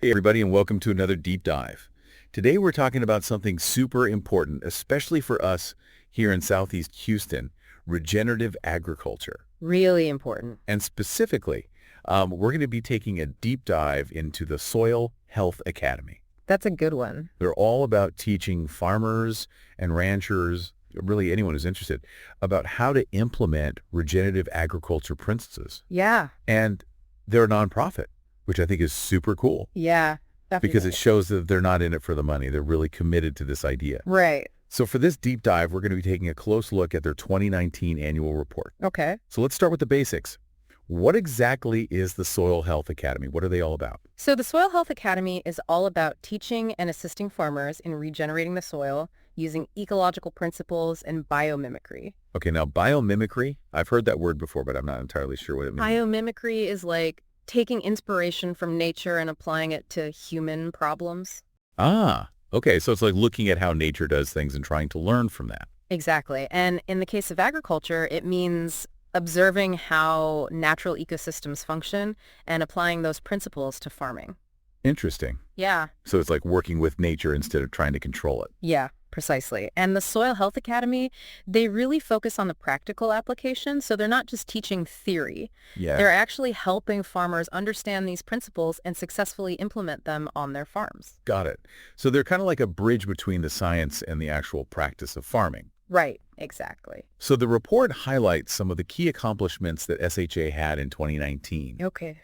Hey everybody, and welcome to another deep dive. Today we're talking about something super important, especially for us here in Southeast Houston, regenerative agriculture. Really important. And specifically, we're going to be taking a deep dive into the Soil Health Academy. That's a good one. They're all about teaching farmers and ranchers, really anyone who's interested, about how to implement regenerative agriculture principles. Yeah. And they're a nonprofit, which I think is super cool. Yeah, Because definitely. it shows that they're not in it for the money. They're really committed to this idea. Right. So for this deep dive, we're going to be taking a close look at their 2019 annual report. Okay. So let's start with the basics. What exactly is the Soil Health Academy? What are they all about? So the Soil Health Academy is all about teaching and assisting farmers in regenerating the soil using ecological principles and biomimicry. Okay, now biomimicry, I've heard that word before, but I'm not entirely sure what it means. Biomimicry is like taking inspiration from nature and applying it to human problems. Okay, so it's like looking at how nature does things and trying to learn from that. Exactly. And in the case of agriculture, it means observing how natural ecosystems function and applying those principles to farming. Interesting. Yeah. So it's like working with nature instead of trying to control it. Yeah, precisely. And the Soil Health Academy, they really focus on the practical application. So they're not just teaching theory. Yeah. They're actually helping farmers understand these principles and successfully implement them on their farms. Got it. So they're kind of like a bridge between the science and the actual practice of farming. Right, exactly. So the report highlights some of the key accomplishments that SHA had in 2019. Okay.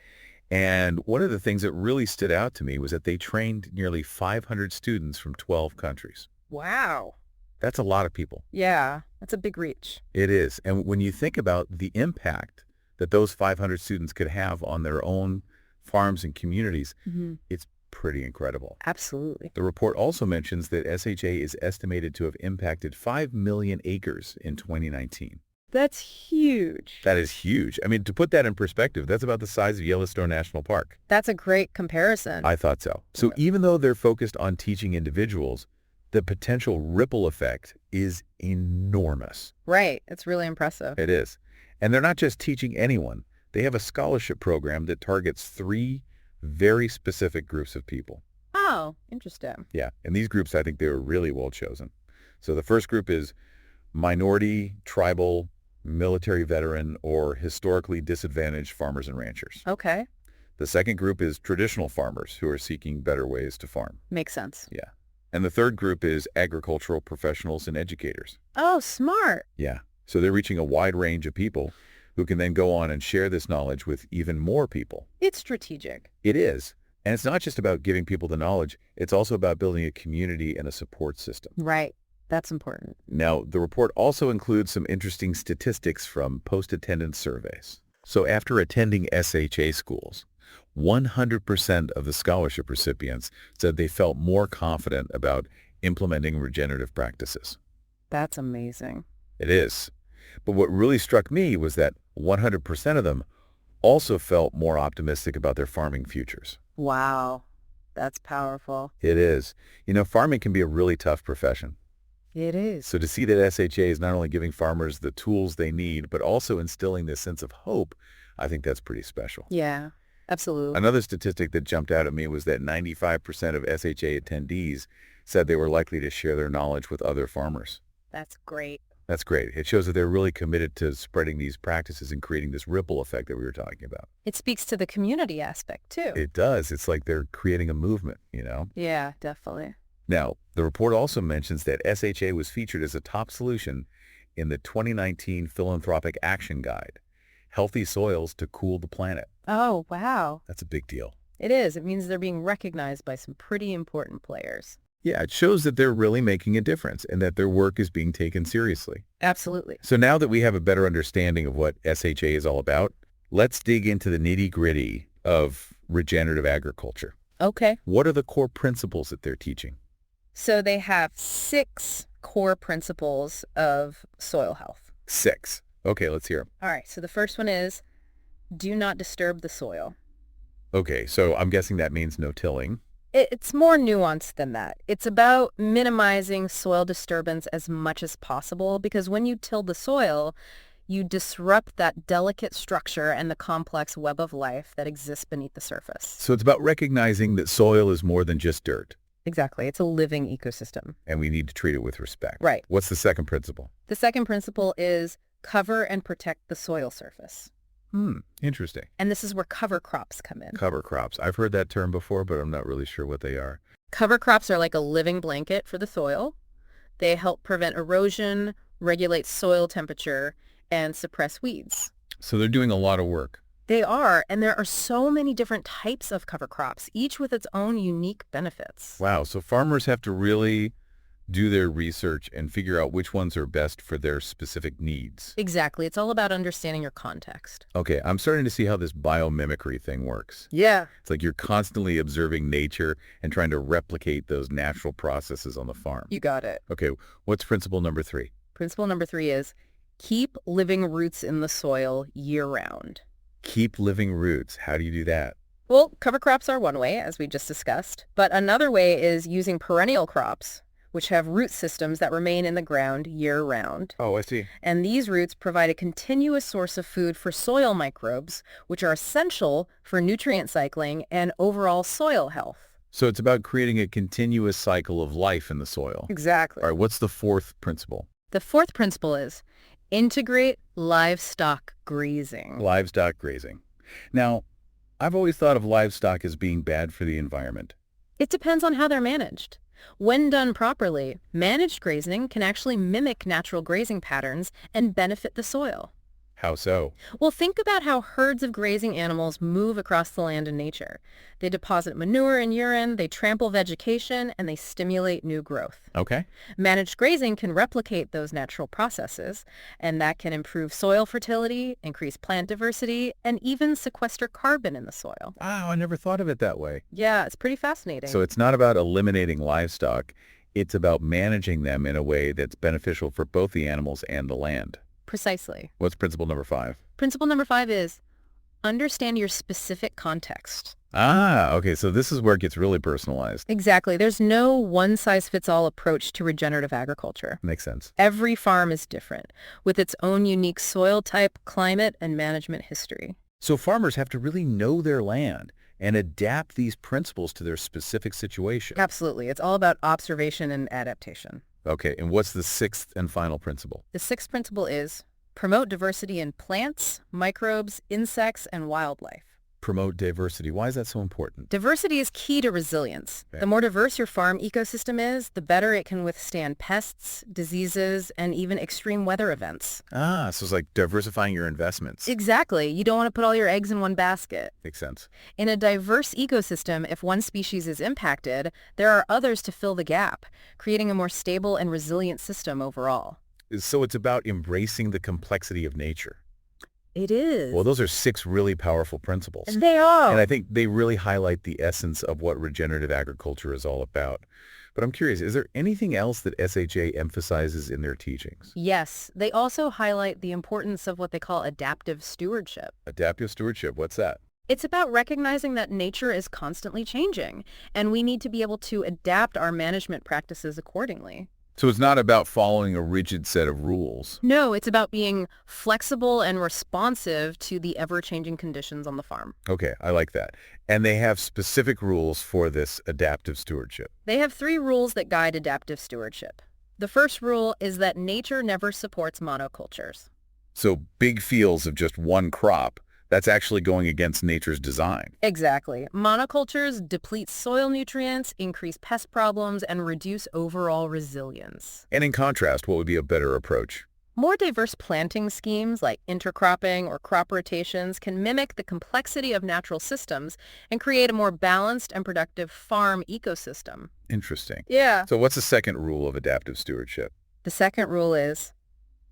And one of the things that really stood out to me was that they trained nearly 500 students from 12 countries. Wow. That's a lot of people. Yeah, that's a big reach. It is. And when you think about the impact that those 500 students could have on their own farms and communities, it's pretty incredible. Absolutely. The report also mentions that SHA is estimated to have impacted 5 million acres in 2019. That's huge. That is huge. I mean, to put that in perspective, that's about the size of Yellowstone National Park. That's a great comparison. I thought so. So even though they're focused on teaching individuals, the potential ripple effect is enormous. Right. It's really impressive. It is. And they're not just teaching anyone. They have a scholarship program that targets 3 very specific groups of people. Oh, interesting. Yeah. And these groups, I think they were really well chosen. So the first group is minority, tribal, military veteran, or historically disadvantaged farmers and ranchers. Okay. The second group is traditional farmers who are seeking better ways to farm. Makes sense. Yeah. And the third group is agricultural professionals and educators. Oh, smart. Yeah. So they're reaching a wide range of people who can then go on and share this knowledge with even more people. It's strategic. It is. And it's not just about giving people the knowledge. It's also about building a community and a support system. Right. That's important. Now, the report also includes some interesting statistics from post-attendance surveys. So after attending SHA schools, 100% of the scholarship recipients said they felt more confident about implementing regenerative practices. That's amazing. It is. But what really struck me was that 100% of them also felt more optimistic about their farming futures. Wow. That's powerful. It is. You know, farming can be a really tough profession. It is. So to see that SHA is not only giving farmers the tools they need, but also instilling this sense of hope, I think that's pretty special. Yeah, absolutely. Another statistic that jumped out at me was that 95% of SHA attendees said they were likely to share their knowledge with other farmers. That's great. That's great. It shows that they're really committed to spreading these practices and creating this ripple effect that we were talking about. It speaks to the community aspect, too. It does. It's like they're creating a movement, you know? Yeah, definitely. Now, the report also mentions that SHA was featured as a top solution in the 2019 Philanthropic Action Guide, Healthy Soils to Cool the Planet. Oh, wow. That's a big deal. It is. It means they're being recognized by some pretty important players. Yeah, it shows that they're really making a difference and that their work is being taken seriously. Absolutely. So now that we have a better understanding of what SHA is all about, let's dig into the nitty-gritty of regenerative agriculture. Okay. What are the core principles that they're teaching? So they have 6 core principles of soil health. 6. Okay, let's hear them. All right. So the first one is do not disturb the soil. Okay, so I'm guessing that means no tilling. It's more nuanced than that. It's about minimizing soil disturbance as much as possible because when you till the soil, You disrupt that delicate structure and the complex web of life that exists beneath the surface. So it's about recognizing that soil is more than just dirt, Exactly. It's a living ecosystem. and we need to treat it with respect. Right. What's the second principle? The second principle is cover and protect the soil surface. Interesting. And this is where cover crops come in. Cover crops. I've heard that term before, but I'm not really sure what they are. Cover crops are like a living blanket for the soil. They help prevent erosion, regulate soil temperature, and suppress weeds. So they're doing a lot of work. They are, and there are so many different types of cover crops, each with its own unique benefits. Wow. So farmers have to really do their research and figure out which ones are best for their specific needs. Exactly. It's all about understanding your context. Okay, I'm starting to see how this biomimicry thing works. Yeah. It's like you're constantly observing nature and trying to replicate those natural processes on the farm. You got it. Okay, what's principle number 3? Principle number 3 is keep living roots in the soil year-round. Keep living roots. How do you do that? Well, cover crops are one way, as we just discussed, but another way is using perennial crops, which have root systems that remain in the ground year-round. Oh, I see. And these roots provide a continuous source of food for soil microbes, which are essential for nutrient cycling and overall soil health. So it's about creating a continuous cycle of life in the soil. Exactly. All right, what's the fourth principle? The fourth principle is integrate livestock grazing. Livestock grazing. Now, I've always thought of livestock as being bad for the environment. It depends on how they're managed. When done properly, managed grazing can actually mimic natural grazing patterns and benefit the soil. How so? Well, think about how herds of grazing animals move across the land in nature. They deposit manure and urine, they trample vegetation, and they stimulate new growth. Okay. Managed grazing can replicate those natural processes, and that can improve soil fertility, increase plant diversity, and even sequester carbon in the soil. Wow, I never thought of it that way. Yeah, it's pretty fascinating. So it's not about eliminating livestock. It's about managing them in a way that's beneficial for both the animals and the land. Precisely. What's principle number 5? Principle number 5 is understand your specific context. Okay, so this is where it gets really personalized. Exactly. There's no one-size-fits-all approach to regenerative agriculture. Makes sense. Every farm is different, with its own unique soil type, climate, and management history. So farmers have to really know their land and adapt these principles to their specific situation. Absolutely. It's all about observation and adaptation. Okay, and what's the 6th and final principle? The 6th principle is promote diversity in plants, microbes, insects, and wildlife. Promote diversity. Why is that so important? Diversity is key to resilience. Okay. The more diverse your farm ecosystem is, the better it can withstand pests, diseases, and even extreme weather events. So it's like diversifying your investments. Exactly. You don't want to put all your eggs in one basket. Makes sense. In a diverse ecosystem, if one species is impacted, there are others to fill the gap, creating a more stable and resilient system overall. So it's about embracing the complexity of nature. It is. Well, those are 6 really powerful principles. They are. And I think they really highlight the essence of what regenerative agriculture is all about. But I'm curious, is there anything else that SHA emphasizes in their teachings? Yes. They also highlight the importance of what they call adaptive stewardship. Adaptive stewardship, what's that? It's about recognizing that nature is constantly changing, and we need to be able to adapt our management practices accordingly. So it's not about following a rigid set of rules. No, it's about being flexible and responsive to the ever-changing conditions on the farm. Okay, I like that. And they have specific rules for this adaptive stewardship. They have 3 rules that guide adaptive stewardship. The first rule is that nature never supports monocultures. So big fields of just one crop, that's actually going against nature's design. Exactly. Monocultures deplete soil nutrients, increase pest problems, and reduce overall resilience. And in contrast, what would be a better approach? More diverse planting schemes like intercropping or crop rotations can mimic the complexity of natural systems and create a more balanced and productive farm ecosystem. Interesting. Yeah. So what's the second rule of adaptive stewardship? The second rule is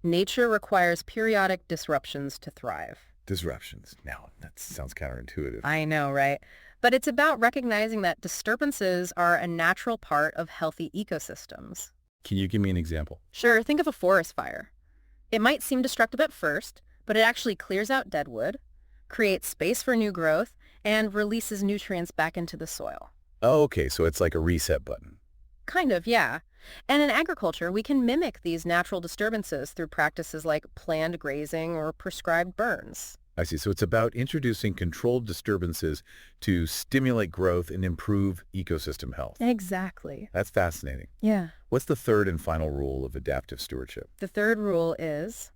nature requires periodic disruptions to thrive. Disruptions. Now, that sounds counterintuitive. I know, right? But it's about recognizing that disturbances are a natural part of healthy ecosystems. Can you give me an example? Sure, think of a forest fire. It might seem destructive at first, but it actually clears out dead wood, creates space for new growth, and releases nutrients back into the soil. Oh, okay, so it's like a reset button. Kind of, yeah. And in agriculture, we can mimic these natural disturbances through practices like planned grazing or prescribed burns. I see. So it's about introducing controlled disturbances to stimulate growth and improve ecosystem health. Exactly. That's fascinating. Yeah. What's the third and final rule of adaptive stewardship? The third rule is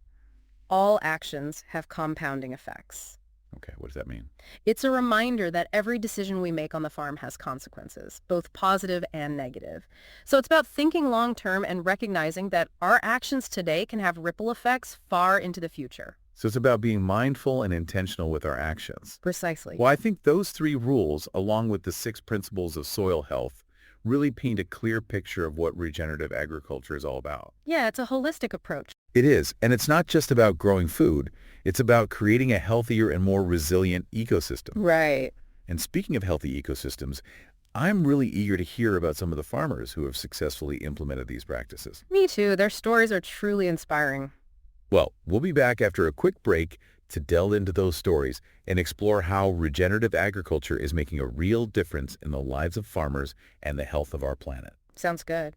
all actions have compounding effects. Okay, what does that mean? It's a reminder that every decision we make on the farm has consequences, both positive and negative. So it's about thinking long-term and recognizing that our actions today can have ripple effects far into the future. So it's about being mindful and intentional with our actions. Precisely. Well, I think those three rules, along with the 6 principles of soil health, really paint a clear picture of what regenerative agriculture is all about. Yeah, it's a holistic approach. It is, and it's not just about growing food. It's about creating a healthier and more resilient ecosystem. Right. And speaking of healthy ecosystems, I'm really eager to hear about some of the farmers who have successfully implemented these practices. Me too. Their stories are truly inspiring. Well, we'll be back after a quick break to delve into those stories and explore how regenerative agriculture is making a real difference in the lives of farmers and the health of our planet. Sounds good.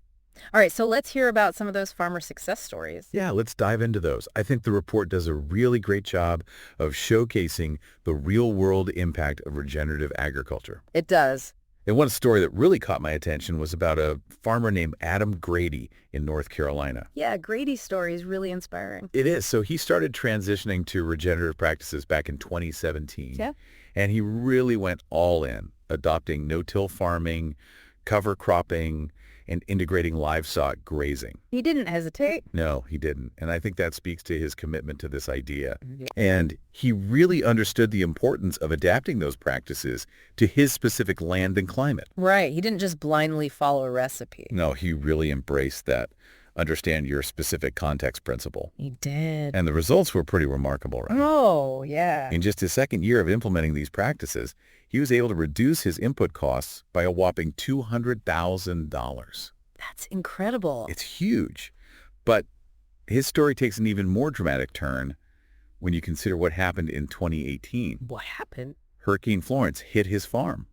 All right, so let's hear about some of those farmer success stories. Yeah, let's dive into those. I think the report does a really great job of showcasing the real-world impact of regenerative agriculture. It does. And one story that really caught my attention was about a farmer named Adam Grady in North Carolina. Yeah, Grady's story is really inspiring. It is. So he started transitioning to regenerative practices back in 2017. Yeah. And he really went all in, adopting no-till farming, cover cropping, and integrating livestock grazing. He didn't hesitate. No, he didn't. And I think that speaks to his commitment to this idea. Yeah. And he really understood the importance of adapting those practices to his specific land and climate. Right. He didn't just blindly follow a recipe. No, he really embraced that understand your specific context principle. He did. And the results were pretty remarkable, right? Oh, yeah. In just his second year of implementing these practices, he was able to reduce his input costs by a whopping $200,000. That's incredible. It's huge. But his story takes an even more dramatic turn when you consider what happened in 2018. What happened? Hurricane Florence hit his farm.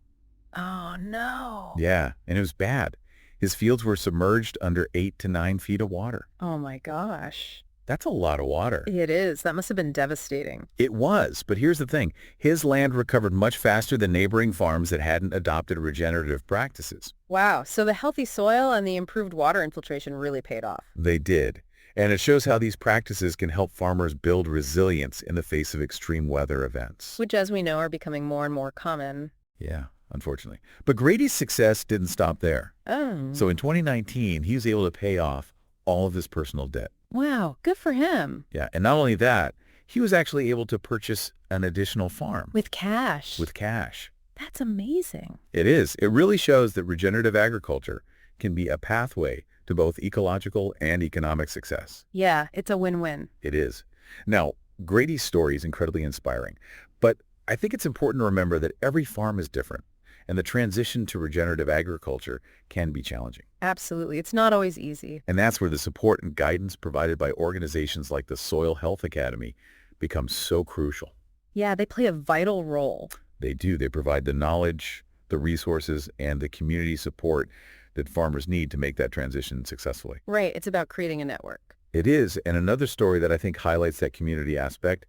Oh, no. Yeah, and it was bad. His fields were submerged under 8 to 9 feet of water. Oh, my gosh. That's a lot of water. It is. That must have been devastating. It was, but here's the thing. His land recovered much faster than neighboring farms that hadn't adopted regenerative practices. Wow. So the healthy soil and the improved water infiltration really paid off. They did. And it shows how these practices can help farmers build resilience in the face of extreme weather events. Which, as we know, are becoming more and more common. Yeah, unfortunately. But Grady's success didn't stop there. Oh. So in 2019, he was able to pay off all of his personal debt. Wow. Good for him. Yeah, and not only that, he was actually able to purchase an additional farm. With cash. With cash. That's amazing. It is. It really shows that regenerative agriculture can be a pathway to both ecological and economic success. Yeah, it's a win-win. It is. Now, Grady's story is incredibly inspiring, but I think it's important to remember that every farm is different, and the transition to regenerative agriculture can be challenging. Absolutely. It's not always easy. And that's where the support and guidance provided by organizations like the Soil Health Academy becomes so crucial. Yeah, they play a vital role. They do. They provide the knowledge, the resources, and the community support that farmers need to make that transition successfully. Right. It's about creating a network. It is. And another story that I think highlights that community aspect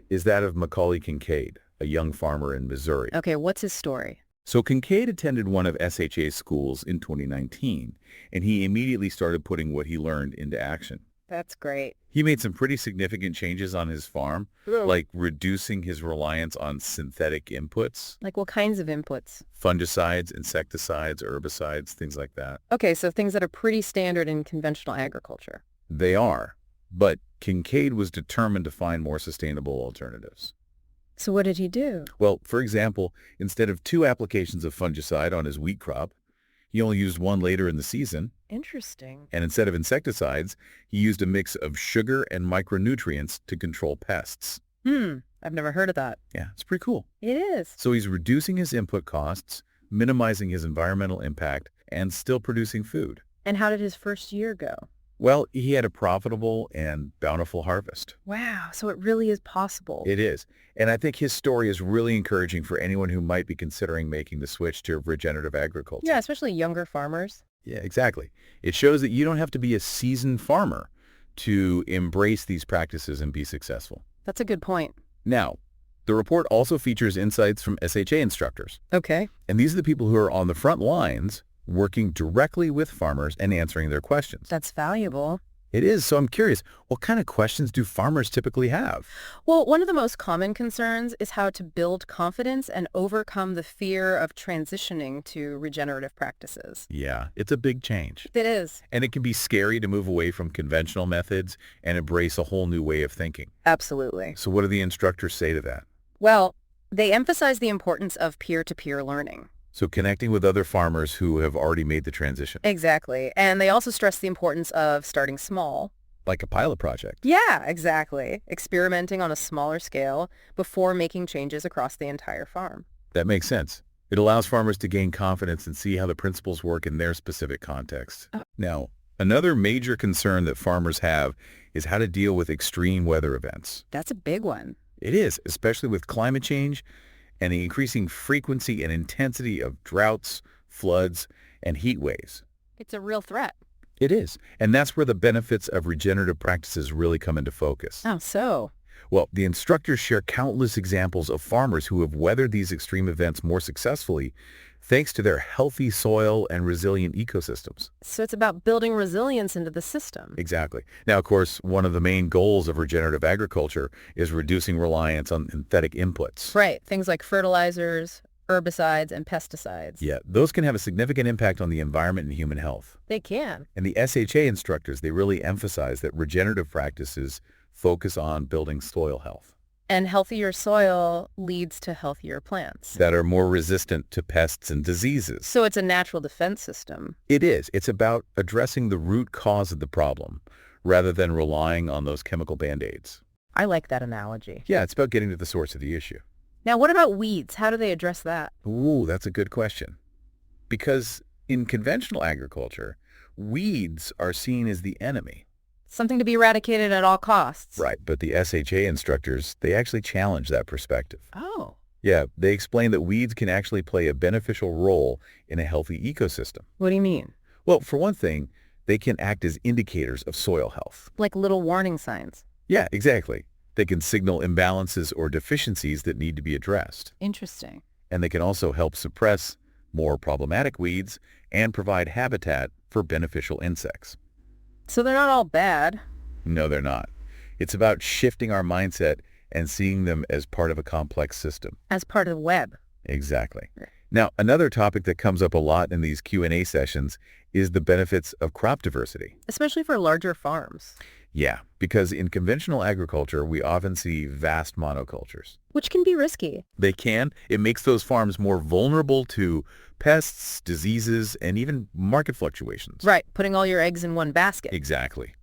is that of Macaulay Kincaid, a young farmer in Missouri. Okay, what's his story? So Kincaid attended one of SHA's schools in 2019, and he immediately started putting what he learned into action. That's great. He made some pretty significant changes on his farm, like reducing his reliance on synthetic inputs, Like what kinds of inputs? fungicides, insecticides, herbicides, things like that. Okay, so things that are pretty standard in conventional agriculture. They are, but Kincaid was determined to find more sustainable alternatives. So what did he do? Well, for example, instead of 2 applications of fungicide on his wheat crop, he only used 1 later in the season. Interesting. And instead of insecticides, he used a mix of sugar and micronutrients to control pests. I've never heard of that. Yeah, it's pretty cool. It is. So he's reducing his input costs, minimizing his environmental impact, and still producing food. And how did his first year go? Well, he had a profitable and bountiful harvest. Wow, so it really is possible. It is. And I think his story is really encouraging for anyone who might be considering making the switch to regenerative agriculture. Yeah, especially younger farmers. Yeah, exactly. It shows that you don't have to be a seasoned farmer to embrace these practices and be successful. That's a good point. Now, the report also features insights from SHA instructors. Okay. And these are the people who are on the front lines working directly with farmers and answering their questions. That's valuable. It is. So I'm curious, what kind of questions do farmers typically have? Well, one of the most common concerns is how to build confidence and overcome the fear of transitioning to regenerative practices. Yeah, it's a big change. It is. And it can be scary to move away from conventional methods and embrace a whole new way of thinking. Absolutely. So what do the instructors say to that? Well, they emphasize the importance of peer-to-peer learning. So connecting with other farmers who have already made the transition, Exactly. And they also stress the importance of starting small. like a pilot project. Yeah, exactly. Experimenting on a smaller scale before making changes across the entire farm. That makes sense. It allows farmers to gain confidence and see how the principles work in their specific context. Oh. Now, another major concern that farmers have is how to deal with extreme weather events. That's a big one. It is, especially with climate change and the increasing frequency and intensity of droughts, floods, and heat waves. It's a real threat. It is, and that's where the benefits of regenerative practices really come into focus. Oh, so? Well, the instructors share countless examples of farmers who have weathered these extreme events more successfully thanks to their healthy soil and resilient ecosystems. So it's about building resilience into the system. Exactly. Now, of course, one of the main goals of regenerative agriculture is reducing reliance on synthetic inputs. Right. Things like fertilizers, herbicides, and pesticides. Yeah, those can have a significant impact on the environment and human health. They can. And the SHA instructors, they really emphasize that regenerative practices focus on building soil health And healthier soil leads to healthier plants. that are more resistant to pests and diseases. So it's a natural defense system. It is. It's about addressing the root cause of the problem rather than relying on those chemical Band-Aids. I like that analogy. Yeah, it's about getting to the source of the issue. Now, what about weeds? How do they address that? Ooh, that's a good question. Because in conventional agriculture, weeds are seen as the enemy. Something to be eradicated at all costs. Right, but the SHA instructors, they actually challenge that perspective. Oh. Yeah, they explain that weeds can actually play a beneficial role in a healthy ecosystem. What do you mean? Well, for one thing, they can act as indicators of soil health. Like little warning signs. Yeah, exactly. They can signal imbalances or deficiencies that need to be addressed. Interesting. And they can also help suppress more problematic weeds and provide habitat for beneficial insects. So they're not all bad. No, they're not. It's about shifting our mindset and seeing them as part of a complex system. As part of the web. Exactly. Now, another topic that comes up a lot in these Q&A sessions is the benefits of crop diversity. Especially for larger farms. Yeah, because in conventional agriculture, we often see vast monocultures. Which can be risky. They can. It makes those farms more vulnerable to pests, diseases, and even market fluctuations. Right. Putting all your eggs in one basket. Exactly.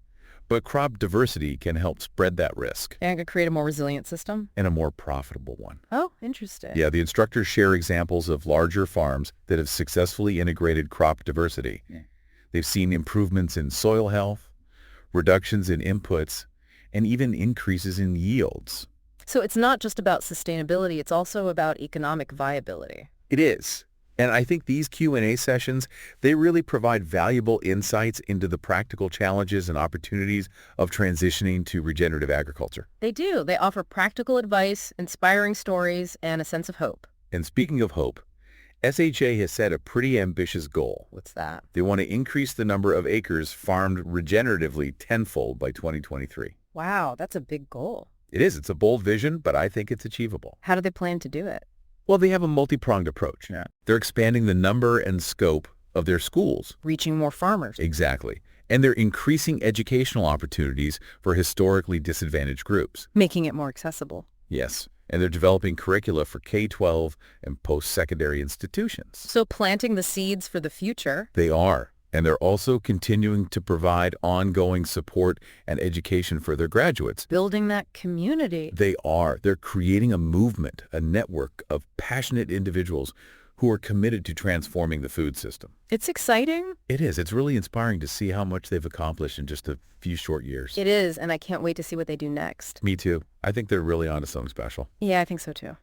But crop diversity can help spread that risk And could create a more resilient system. and a more profitable one. Oh, interesting. Yeah, the instructors share examples of larger farms that have successfully integrated crop diversity. Yeah. They've seen improvements in soil health, reductions in inputs, and even increases in yields. So it's not just about sustainability, it's also about economic viability. It is. And I think these Q&A sessions, they really provide valuable insights into the practical challenges and opportunities of transitioning to regenerative agriculture. They do. They offer practical advice, inspiring stories, and a sense of hope. And speaking of hope, SHA has set a pretty ambitious goal. What's that? They want to increase the number of acres farmed regeneratively tenfold by 2023. Wow, that's a big goal. It is. It's a bold vision, but I think it's achievable. How do they plan to do it? Well, they have a multi-pronged approach. Yeah. They're expanding the number and scope of their schools. Reaching more farmers. Exactly. And they're increasing educational opportunities for historically disadvantaged groups. Making it more accessible. Yes. And they're developing curricula for K-12 and post-secondary institutions. So planting the seeds for the future. They are. And they're also continuing to provide ongoing support and education for their graduates. Building that community. They are. They're creating a movement, a network of passionate individuals who are committed to transforming the food system. It's exciting. It is. It's really inspiring to see how much they've accomplished in just a few short years. It is, and I can't wait to see what they do next. Me too. I think they're really onto something special. Yeah, I think so too.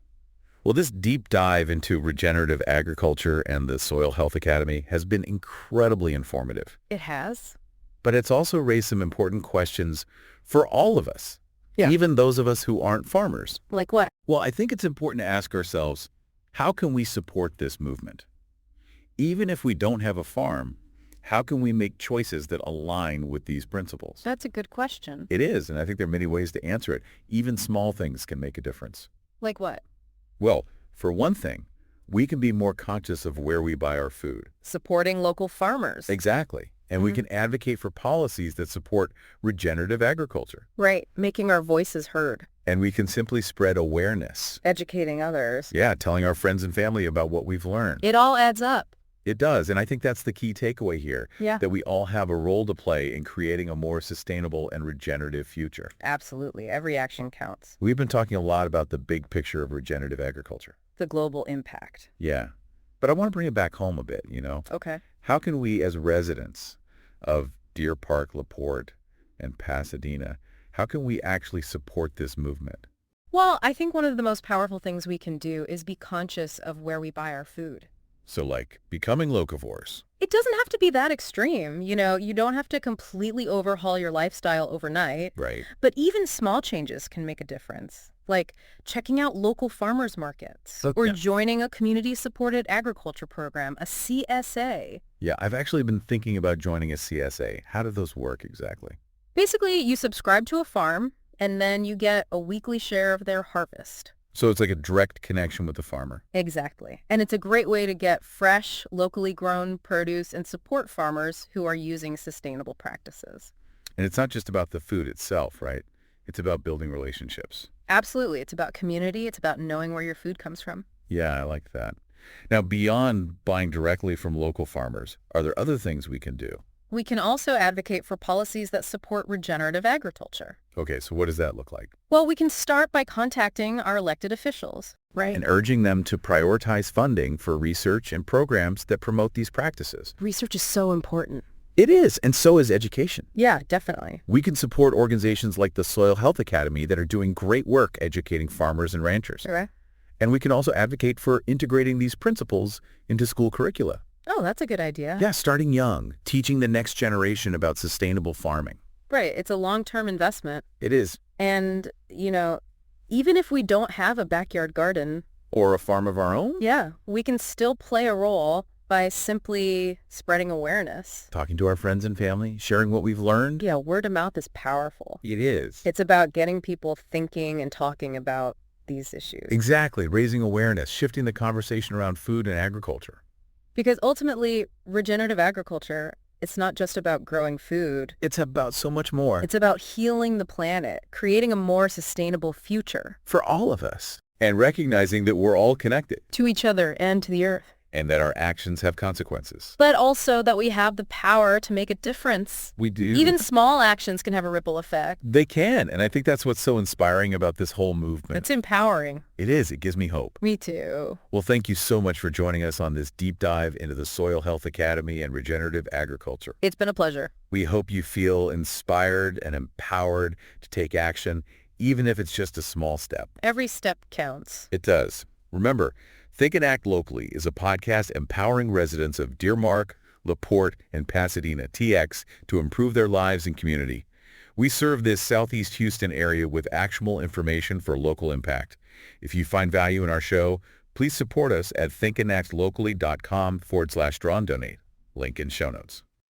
Well, this deep dive into regenerative agriculture and the Soil Health Academy has been incredibly informative. It has? But it's also raised some important questions for all of us, Yeah. even those of us who aren't farmers. Like what? Well, I think it's important to ask ourselves, how can we support this movement? Even if we don't have a farm, how can we make choices that align with these principles? That's a good question. It is, and I think there are many ways to answer it. Even small things can make a difference. Like what? Well, for one thing, we can be more conscious of where we buy our food. Supporting local farmers. Exactly. And we can advocate for policies that support regenerative agriculture. Right. Making our voices heard. And we can simply spread awareness. Educating others. Yeah, telling our friends and family about what we've learned. It all adds up. It does, and I think that's the key takeaway here, Yeah. that we all have a role to play in creating a more sustainable and regenerative future. Absolutely. Every action counts. We've been talking a lot about the big picture of regenerative agriculture. The global impact. Yeah, but I want to bring it back home a bit, Okay. How can we as residents of Deer Park, LaPorte, and Pasadena, how can we actually support this movement? Well, I think one of the most powerful things we can do is be conscious of where we buy our food. So like becoming locavores. It doesn't have to be that extreme. You don't have to completely overhaul your lifestyle overnight. Right. But even small changes can make a difference, like checking out local farmers markets or Yeah. joining a community-supported agriculture program, a CSA. Yeah, I've actually been thinking about joining a CSA. How do those work exactly? Basically, you subscribe to a farm, and then you get a weekly share of their harvest. So it's like a direct connection with the farmer. Exactly. And it's a great way to get fresh, locally grown produce and support farmers who are using sustainable practices. And it's not just about the food itself, right? It's about building relationships. Absolutely. It's about community. It's about knowing where your food comes from. Yeah, I like that. Now, beyond buying directly from local farmers, are there other things we can do? We can also advocate for policies that support regenerative agriculture. Okay, so what does that look like? Well, we can start by contacting our elected officials. Right. And urging them to prioritize funding for research and programs that promote these practices. Research is so important. It is, and so is education. Yeah, definitely. We can support organizations like the Soil Health Academy that are doing great work educating farmers and ranchers. Okay. And we can also advocate for integrating these principles into school curricula. Oh, that's a good idea. Yeah, starting young, teaching the next generation about sustainable farming. Right. It's a long-term investment. It is. And, even if we don't have a backyard garden, Or a farm of our own. yeah, we can still play a role by simply spreading awareness. Talking to our friends and family, sharing what we've learned. Yeah, word of mouth is powerful. It is. It's about getting people thinking and talking about these issues. Exactly. Raising awareness, shifting the conversation around food and agriculture. Because ultimately, regenerative agriculture, it's not just about growing food. It's about so much more. It's about healing the planet, creating a more sustainable future. For all of us. And recognizing that we're all connected. To each other and to the earth. And that our actions have consequences. But also that we have the power to make a difference. We do. Even small actions can have a ripple effect. They can. And I think that's what's so inspiring about this whole movement. It's empowering. It is. It gives me hope. Me too. Well, thank you so much for joining us on this deep dive into the Soil Health Academy and regenerative agriculture. It's been a pleasure. We hope you feel inspired and empowered to take action, even if it's just a small step. Every step counts. It does. Remember, Think and Act Locally is a podcast empowering residents of Deer Park, LaPorte, and Pasadena, TX, to improve their lives and community. We serve this Southeast Houston area with actionable information for local impact. If you find value in our show, please support us at thinkandactlocally.com/draw and donate. Link in show notes.